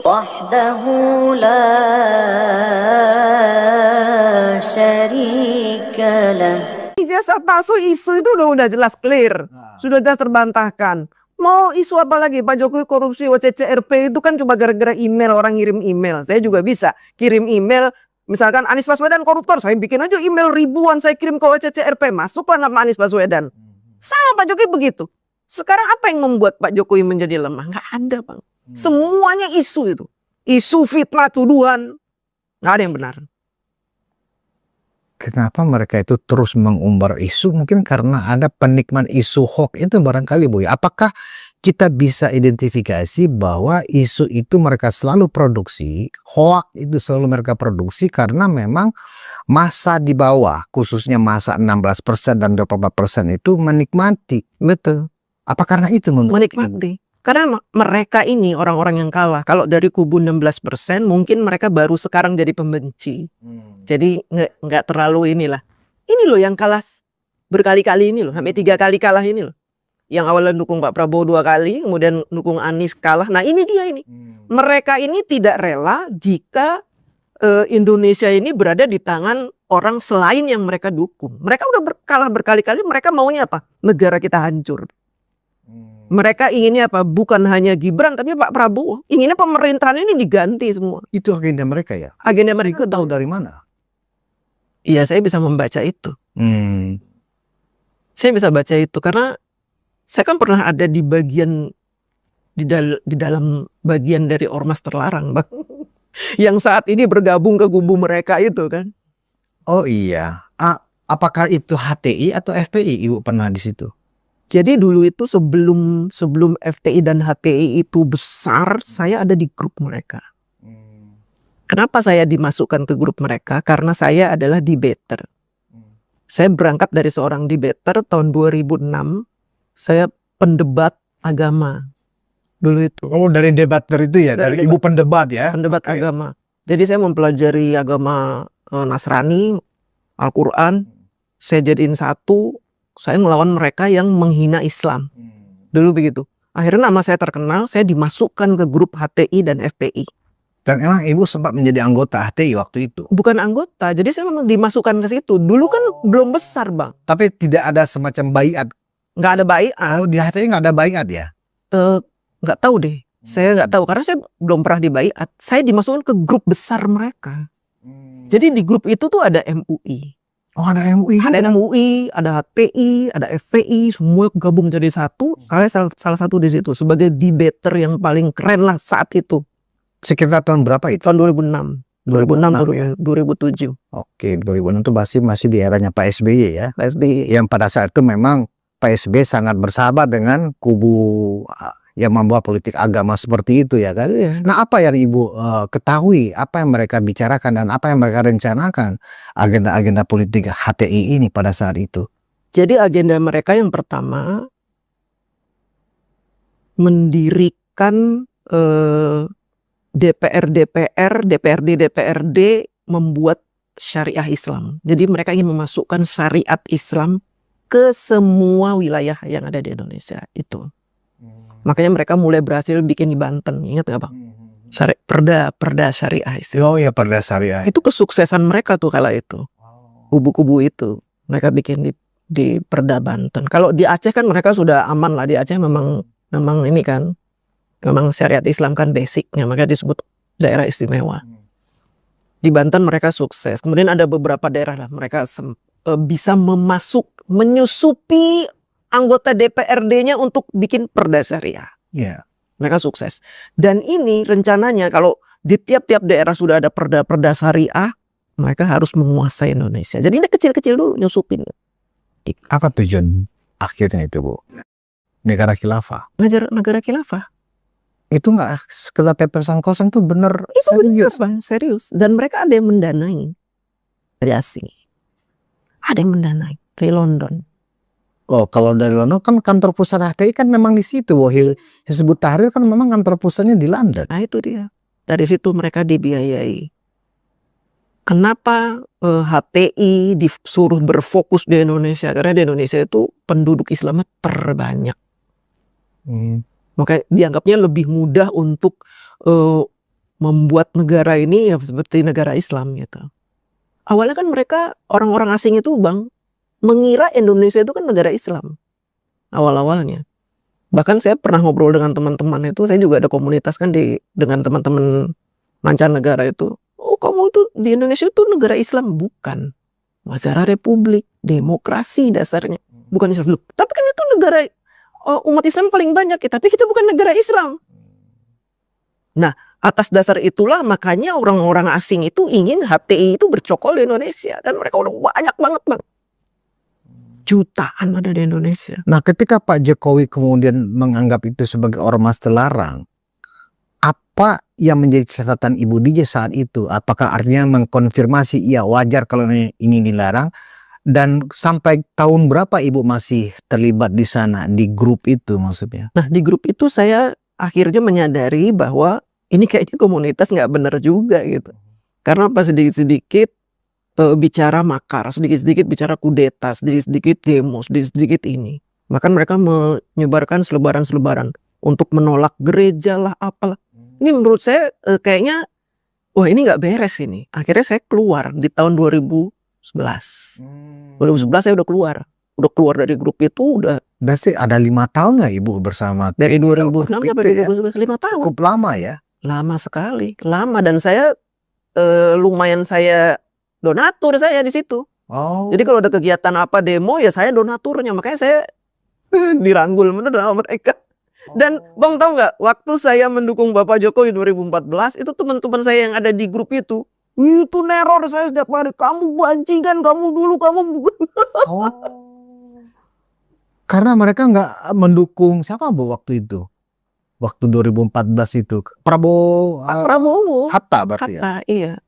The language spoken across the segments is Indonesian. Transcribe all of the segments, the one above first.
وحده لا شريك له. Ijazah palsu isu itu udah jelas clear, sudah terbantahkan. Mau isu apa lagi? Pak Jokowi korupsi WCCRP itu kan cuma gara-gara email, orang ngirim email. Saya juga bisa kirim email, misalkan Anies Baswedan koruptor, saya bikin aja email ribuan, saya kirim ke WCCRP, masuklah nama Anies Baswedan. Sama Pak Jokowi begitu. Sekarang apa yang membuat Pak Jokowi menjadi lemah? Nggak ada, Bang. Semuanya isu itu. Isu, fitnah, tuduhan. Nggak ada yang benar. Kenapa mereka itu terus mengumbar isu? Mungkin karena ada penikmat isu hoax itu barangkali, Bu. Apakah kita bisa identifikasi bahwa isu itu mereka selalu produksi, hoax itu selalu mereka produksi karena memang masa di bawah, khususnya masa 16% dan 24% itu menikmati. Betul. Apa karena itu menikmati? Karena mereka ini orang-orang yang kalah. Kalau dari kubu 16% mungkin mereka baru sekarang jadi pembenci. Jadi nggak terlalu inilah. Ini loh yang kalah berkali-kali ini loh. Sampai 3 kali kalah ini loh. Yang awalnya dukung Pak Prabowo 2 kali. Kemudian dukung Anies kalah. Nah ini dia ini. Mereka ini tidak rela jika Indonesia ini berada di tangan orang selain yang mereka dukung. Mereka udah kalah berkali-kali. Mereka maunya apa? Negara kita hancur. Mereka inginnya apa? Bukan hanya Gibran, tapi Pak Prabowo. Inginnya pemerintahan ini diganti semua. Itu agenda mereka ya? Agenda mereka tahu dari mana? Iya, saya bisa membaca itu. Saya bisa baca itu karena saya kan pernah ada di bagian di dalam bagian dari ormas terlarang, Bang. Yang saat ini bergabung ke kubu mereka itu kan. Oh iya. Apakah itu HTI atau FPI? Ibu pernah di situ? Jadi dulu itu sebelum FPI dan HTI itu besar, saya ada di grup mereka. Kenapa saya dimasukkan ke grup mereka? Karena saya adalah debater. Saya berangkat dari seorang debater tahun 2006. Saya pendebat agama dulu itu. Oh, dari debater itu ya? Dari ibu pendebat ya? Pendebat agama. Jadi saya mempelajari agama Nasrani, Al-Quran. Saya jadiin satu. Saya ngelawan mereka yang menghina Islam. Dulu begitu. Akhirnya nama saya terkenal, saya dimasukkan ke grup HTI dan FPI. Dan emang ibu sempat menjadi anggota HTI waktu itu? Bukan anggota, jadi saya memang dimasukkan ke situ. Dulu kan belum besar, Bang. Tapi tidak ada semacam baiat? Nggak ada baiat. Oh, di HTI nggak ada baiat ya? Nggak tahu deh. Saya nggak tahu, karena saya belum pernah di baiat. Saya dimasukkan ke grup besar mereka. Jadi di grup itu tuh ada MUI. Oh, ada MUI. Ada MUI, ada HTI, ada FPI, semua gabung jadi satu. Saya salah satu di situ sebagai debater yang paling keren lah saat itu. Sekitar tahun berapa itu? Tahun 2006. 2006 ya? 2007. Oke, 2006 itu masih di eranya Pak SBY ya. Pak SBY. Yang pada saat itu memang Pak SBY sangat bersahabat dengan kubu yang membawa politik agama seperti itu ya kan. Nah, apa yang ibu ketahui, apa yang mereka bicarakan dan apa yang mereka rencanakan agenda-agenda politik HTI ini pada saat itu? Jadi agenda mereka yang pertama mendirikan DPRD membuat syariah Islam. Jadi mereka ingin memasukkan syariat Islam ke semua wilayah yang ada di Indonesia itu. Makanya mereka mulai berhasil bikin di Banten, ingat nggak Bang? Perda syariah itu. Oh ya, perda syariah. Itu kesuksesan mereka tuh kala itu. Kubu-kubu itu mereka bikin di perda Banten. Kalau di Aceh kan mereka sudah aman lah. Di Aceh memang ini kan, memang syariat Islam kan basicnya, maka disebut daerah istimewa. Di Banten mereka sukses. Kemudian ada beberapa daerah lah mereka bisa menyusupi anggota DPRD-nya untuk bikin perda syariah. Yeah. Mereka sukses. Dan ini rencananya kalau di tiap-tiap daerah sudah ada perda syariah, mereka harus menguasai Indonesia. Jadi ini kecil-kecil dulu nyusupin. Apa tujuan akhirnya itu, Bu? Negara khilafah. Negara khilafah. Itu nggak sekedar pepesan kosong, tuh bener. Itu serius, Bang, serius. Dan mereka ada yang mendanai dari asing. Ada yang mendanai dari London. Oh, kalau dari London kan kantor pusat HTI kan memang di situ. Hizbut Tahrir kan memang kantor pusatnya di London. Nah itu dia. Dari situ mereka dibiayai. Kenapa HTI disuruh berfokus di Indonesia? Karena di Indonesia itu penduduk Islamnya terbanyak. Makanya dianggapnya lebih mudah untuk membuat negara ini ya seperti negara Islam gitu. Awalnya kan mereka orang-orang asing itu Bang mengira Indonesia itu kan negara Islam awal-awalnya. Bahkan saya pernah ngobrol dengan teman-teman itu, saya juga ada komunitas kan dengan teman-teman mancanegara itu. Oh kamu itu di Indonesia itu negara Islam? Bukan. Negara republik, demokrasi dasarnya. Bukan Islam. Tapi kan itu negara umat Islam paling banyak ya, tapi kita bukan negara Islam. Nah, atas dasar itulah makanya orang-orang asing itu ingin HTI itu bercokol di Indonesia. Dan mereka udah banyak banget Bang. Jutaan ada di Indonesia. Nah, ketika Pak Jokowi kemudian menganggap itu sebagai ormas terlarang, apa yang menjadi catatan Ibu DJ saat itu? Apakah artinya mengkonfirmasi iya wajar kalau ini dilarang? Dan sampai tahun berapa Ibu masih terlibat di sana, di grup itu maksudnya? Nah, di grup itu saya akhirnya menyadari bahwa ini kayaknya komunitas nggak benar juga gitu. Karena pas sedikit-sedikit bicara makar, sedikit-sedikit bicara kudeta, sedikit-sedikit demo, sedikit-sedikit ini. Bahkan mereka menyebarkan selebaran-selebaran untuk menolak gereja lah apalah. Ini menurut saya kayaknya wah ini nggak beres ini. Akhirnya saya keluar di tahun 2011. 2011 saya udah keluar dari grup itu udah. Berarti ada 5 tahun nggak Ibu bersama? Dari 2006 sampai 2011 5 tahun. Cukup lama ya? Lama sekali, lama, dan saya lumayan saya donatur saya di situ. Oh. Jadi kalau ada kegiatan apa demo ya saya donaturnya, makanya saya dirangkul bener sama mereka. Dan Bang tahu nggak, waktu saya mendukung Bapak Jokowi 2014 itu teman-teman saya yang ada di grup itu neror saya setiap hari. Kamu bajingan, kamu dulu, kamu. Oh. Karena mereka nggak mendukung siapa Bu waktu itu? Waktu 2014 itu Prabowo. Prabowo. Hatta berarti ya? Hatta, iya.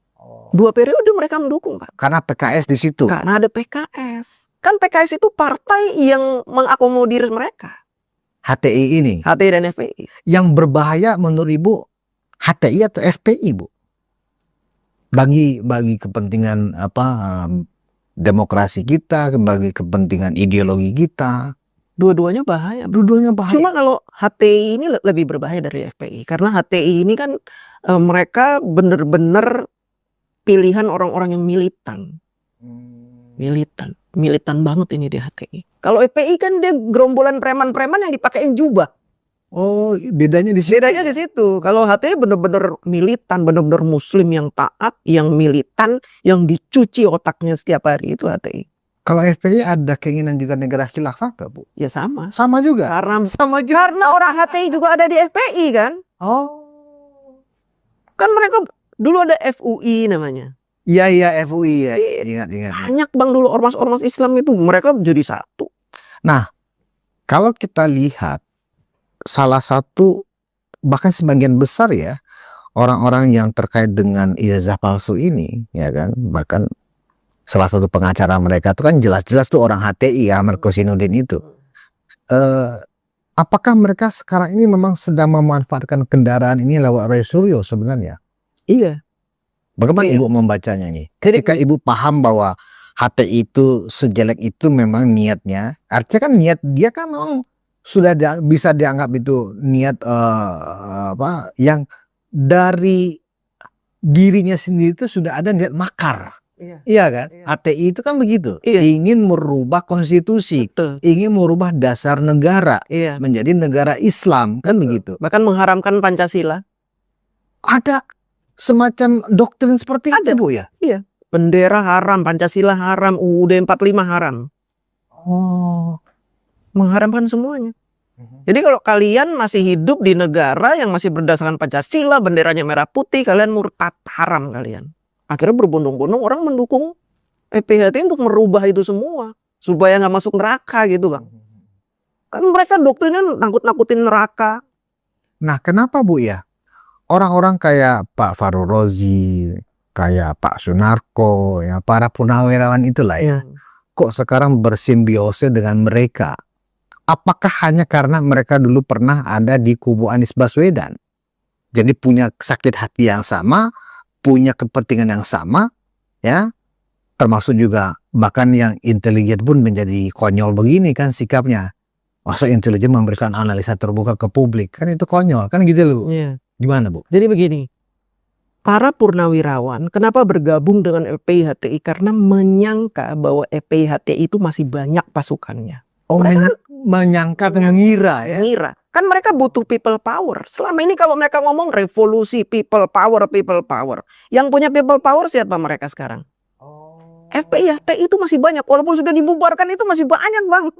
2 periode mereka mendukung Pak. Karena PKS di situ. Karena ada PKS. Kan PKS itu partai yang mengakomodir mereka. HTI ini. HTI dan FPI. Yang berbahaya menurut Ibu HTI atau FPI Bu? Bagi kepentingan demokrasi kita, bagi kepentingan ideologi kita. Dua-duanya bahaya. Dua-duanya bahaya. Cuma kalau HTI ini lebih berbahaya dari FPI. Karena HTI ini kan mereka benar-benar pilihan orang-orang yang militan. Militan banget ini di HTI. Kalau FPI kan dia gerombolan preman-preman yang dipakein jubah. Oh, bedanya di situ. Bedanya di situ. Kalau HTI benar-benar militan, benar-benar muslim yang taat, yang militan, yang dicuci otaknya setiap hari, itu HTI. Kalau FPI ada keinginan juga negara khilafah gak Bu? Ya sama. Sama juga? Karena orang HTI juga ada di FPI kan. Oh. Kan mereka dulu ada FUI namanya. Iya FUI ya. Ingat. Banyak Bang dulu ormas-ormas Islam itu. Mereka jadi satu. Nah, kalau kita lihat salah satu bahkan sebagian besar ya orang-orang yang terkait dengan ijazah palsu ini ya kan, bahkan salah satu pengacara mereka itu kan jelas-jelas tuh orang HTI ya, Markosinudin itu. Apakah mereka sekarang ini memang sedang memanfaatkan kendaraan ini lewat Roy Suryo sebenarnya? Iya. Bagaimana Iya. Ibu membacanya nih? Ketika Ibu paham bahwa HTI itu sejelek itu memang niatnya, artinya kan niat dia kan memang sudah bisa dianggap itu niat yang dari dirinya sendiri itu sudah ada niat makar. Iya kan? Iya. HTI itu kan begitu. Iya. Ingin merubah konstitusi, Betul. ingin merubah dasar negara Iya. menjadi negara Islam kan begitu. Bahkan mengharamkan Pancasila. Ada semacam doktrin seperti Ada. itu Bu ya? Iya. Bendera haram, Pancasila haram, UUD 45 haram. Oh. Mengharamkan semuanya. Jadi kalau kalian masih hidup di negara yang masih berdasarkan Pancasila, benderanya merah putih, kalian murtad, haram kalian. Akhirnya berbondong-bondong orang mendukung PHT untuk merubah itu semua supaya nggak masuk neraka gitu Bang. Kan mereka doktrinnya nakut-nakutin neraka. Nah, kenapa Bu ya? Orang-orang kayak Pak Fahrul Razi, kayak Pak Sunarko, ya para purnawirawan itulah ya. Kok sekarang bersimbiose dengan mereka? Apakah hanya karena mereka dulu pernah ada di kubu Anies Baswedan? Jadi punya sakit hati yang sama, punya kepentingan yang sama, ya. Termasuk juga bahkan yang intelijen pun menjadi konyol begini kan sikapnya. Masa intelijen memberikan analisa terbuka ke publik, kan itu konyol, kan gitu loh. Iya. Gimana Bu? Jadi begini, para purnawirawan kenapa bergabung dengan FPI HTI? Karena menyangka bahwa FPI HTI itu masih banyak pasukannya. Oh, Mereka menyangka mengira ya. Mengira. Kan mereka butuh people power. Selama ini kalau mereka ngomong revolusi people power, people power. Yang punya people power siapa mereka sekarang? FPI HTI itu masih banyak. Walaupun sudah dibubarkan itu masih banyak, Bang.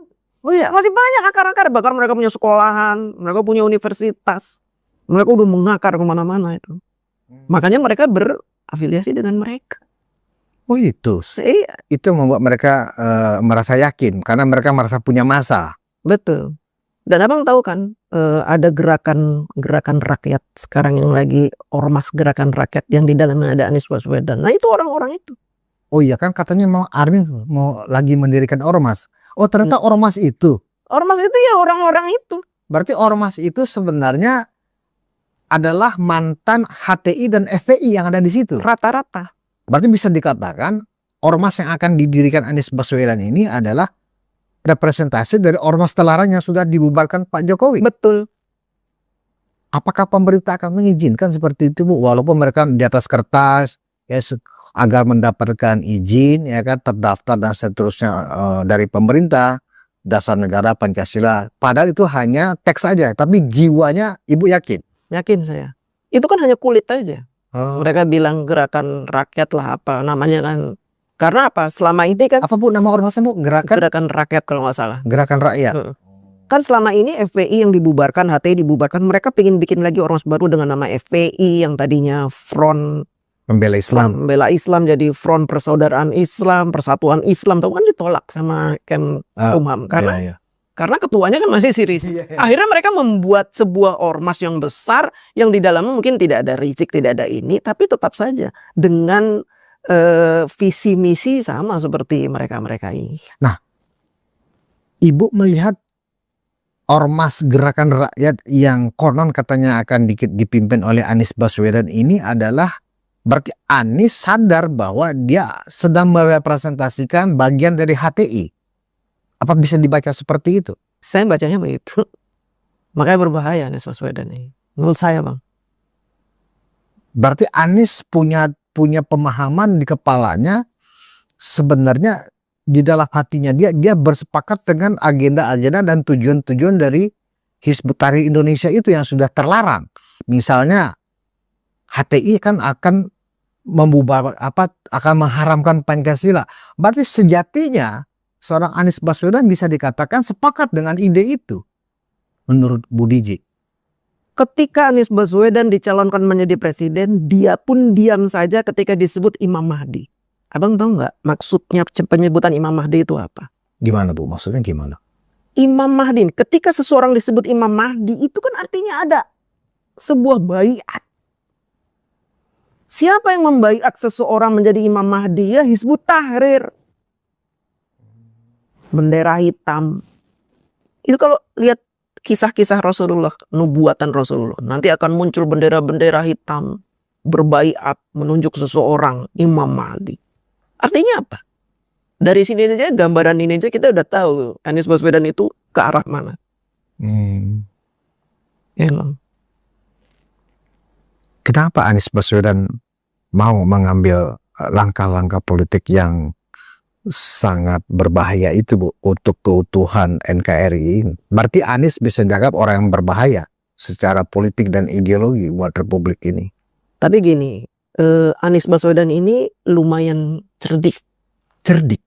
Oh iya. Masih banyak akar-akar. Bahkan mereka punya sekolahan, mereka punya universitas. Mereka udah mengakar kemana-mana itu. Makanya mereka berafiliasi dengan mereka. Oh itu. Itu membuat mereka merasa yakin karena mereka merasa punya massa. Betul. Dan abang tahu kan ada gerakan rakyat sekarang yang lagi ormas gerakan rakyat yang di dalamnya ada Anies Baswedan. Nah itu orang-orang itu. Oh iya kan katanya mau Armin mau lagi mendirikan ormas. Oh ternyata ormas itu. Ormas itu ya orang-orang itu. Berarti ormas itu sebenarnya adalah mantan HTI dan FPI yang ada di situ. Rata-rata. Berarti bisa dikatakan ormas yang akan didirikan Anies Baswedan ini adalah representasi dari ormas terlarang yang sudah dibubarkan Pak Jokowi. Betul. Apakah pemerintah akan mengizinkan seperti itu, Bu? Walaupun mereka di atas kertas ya agar mendapatkan izin ya kan terdaftar dan seterusnya dari pemerintah, dasar negara Pancasila. Padahal itu hanya teks saja, tapi jiwanya Ibu yakin? Yakin saya. Itu kan hanya kulit aja. Mereka bilang gerakan rakyat lah apa namanya kan. Karena apa? Selama ini kan apa Bu nama ormasnya Bu? Gerakan rakyat kalau nggak salah. Gerakan rakyat. Kan selama ini FPI yang dibubarkan, HTI dibubarkan, mereka pengen bikin lagi ormas baru dengan nama FPI yang tadinya Front Pembela Islam. Pembela Islam jadi Front Persaudaraan Islam, Persatuan Islam, tahu kan ditolak sama Kemkumham karena ketuanya kan masih Siri. Akhirnya mereka membuat sebuah ormas yang besar yang di dalamnya mungkin tidak ada Rizik, tidak ada ini, tapi tetap saja dengan visi misi sama seperti mereka ini. Nah, Ibu melihat ormas gerakan rakyat yang konon katanya akan dipimpin oleh Anies Baswedan ini adalah berarti Anies sadar bahwa dia sedang merepresentasikan bagian dari HTI. Apa bisa dibaca seperti itu? Saya bacanya begitu. Makanya berbahaya Anies Baswedan ini. Menurut saya, Bang. Berarti Anies punya pemahaman di kepalanya, sebenarnya di dalam hatinya dia bersepakat dengan agenda-agenda dan tujuan-tujuan dari Hizbut Tahrir Indonesia itu yang sudah terlarang. Misalnya HTI kan akan akan mengharamkan Pancasila. Berarti sejatinya seorang Anies Baswedan bisa dikatakan sepakat dengan ide itu menurut Bu Diji. Ketika Anies Baswedan dicalonkan menjadi presiden, dia pun diam saja ketika disebut Imam Mahdi. Abang tahu nggak maksudnya penyebutan Imam Mahdi itu apa? Gimana Bu? Maksudnya gimana? Imam Mahdi, ketika seseorang disebut Imam Mahdi itu kan artinya ada sebuah baiat. Siapa yang membaiat seseorang menjadi Imam Mahdi? Ya Hizbut Tahrir. Bendera hitam. Itu kalau lihat kisah-kisah Rasulullah, nubuatan Rasulullah, nanti akan muncul bendera-bendera hitam berbaiat menunjuk seseorang Imam Mahdi. Artinya apa? Dari sini saja gambaran ini saja kita udah tahu Anies Baswedan itu ke arah mana. Kenapa Anies Baswedan mau mengambil langkah-langkah politik yang sangat berbahaya itu Bu untuk keutuhan NKRI? Berarti Anies bisa dianggap orang yang berbahaya secara politik dan ideologi buat republik ini. Tapi gini, Anies Baswedan ini lumayan cerdik.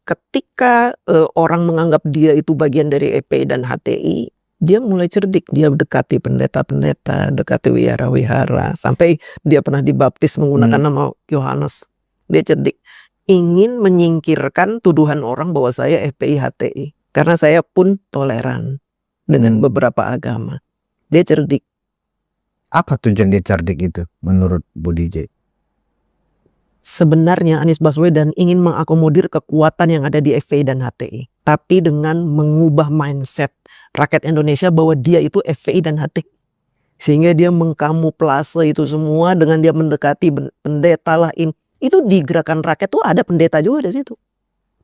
Ketika orang menganggap dia itu bagian dari FPI dan HTI, dia mulai cerdik. Dia dekati pendeta-pendeta, dekati wihara-wihara, sampai dia pernah dibaptis menggunakan nama Yohanes. Dia cerdik. Ingin menyingkirkan tuduhan orang bahwa saya FPI HTI. Karena saya pun toleran dengan beberapa agama. Dia cerdik. Apa tujuan dia cerdik itu menurut Bu DJ? Sebenarnya Anies Baswedan ingin mengakomodir kekuatan yang ada di FPI dan HTI. Tapi dengan mengubah mindset rakyat Indonesia bahwa dia itu FPI dan HTI. Sehingga dia mengkamuflase itu semua dengan dia mendekati pendeta lah. Itu di gerakan rakyat tuh ada pendeta juga di situ.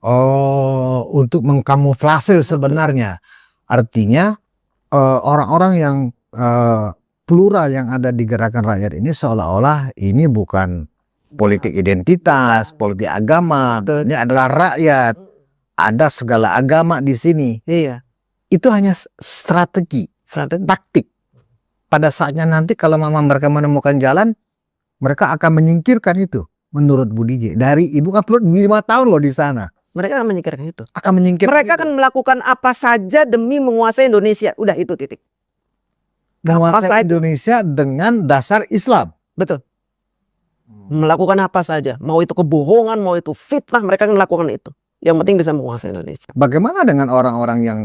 Oh, untuk mengkamuflase sebenarnya. Artinya orang-orang yang plural yang ada di Gerakan Rakyat ini seolah-olah ini bukan politik identitas, politik agama. Betul. Ini adalah rakyat. Ada segala agama di sini. Iya. Itu hanya strategi, taktik. Pada saatnya nanti kalau memang mereka menemukan jalan, mereka akan menyingkirkan itu. Menurut Budi J. Dari ibu kan perlu 5 tahun loh di sana. Mereka akan menyingkirkan itu. Akan menyingkirkan. Mereka itu. akan melakukan apa saja demi menguasai Indonesia. Udah itu titik. Menguasai Indonesia dengan dasar Islam. Betul. Melakukan apa saja. Mau itu kebohongan, mau itu fitnah, mereka akan melakukan itu. Yang penting bisa menguasai Indonesia. Bagaimana dengan orang-orang yang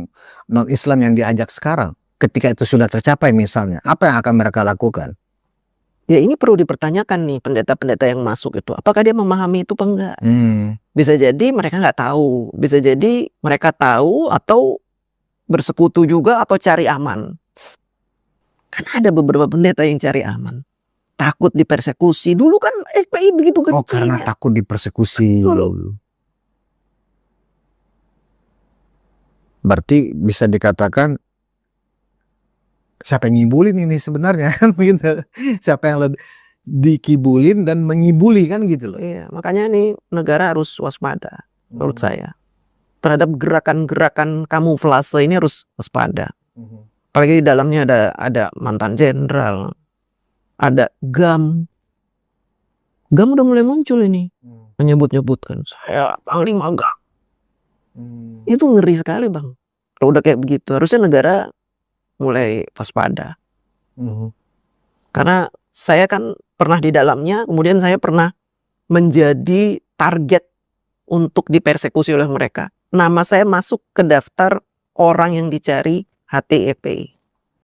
non-Islam yang diajak sekarang? Ketika itu sudah tercapai misalnya, apa yang akan mereka lakukan? Ya ini perlu dipertanyakan nih pendeta-pendeta yang masuk itu. Apakah dia memahami itu apa enggak? Bisa jadi mereka nggak tahu. Bisa jadi mereka tahu atau bersekutu juga atau cari aman. Karena ada beberapa pendeta yang cari aman. Takut dipersekusi. Dulu kan FPI begitu kecil. Oh, karena takut dipersekusi. Berarti bisa dikatakan siapa yang ngibulin ini sebenarnya kan begitu. Siapa yang dikibulin dan mengibuli kan gitu loh. Iya, makanya nih negara harus waspada menurut saya. Terhadap gerakan-gerakan kamuflase ini harus waspada. Apalagi di dalamnya ada mantan jenderal, ada GAM. GAM udah mulai muncul ini. Menyebut-nyebutkan saya Panglima GAM. Itu ngeri sekali bang. Kalau udah kayak begitu harusnya negara mulai waspada. Karena saya kan pernah di dalamnya, kemudian saya pernah menjadi target untuk dipersekusi oleh mereka. Nama saya masuk ke daftar orang yang dicari HTEPI.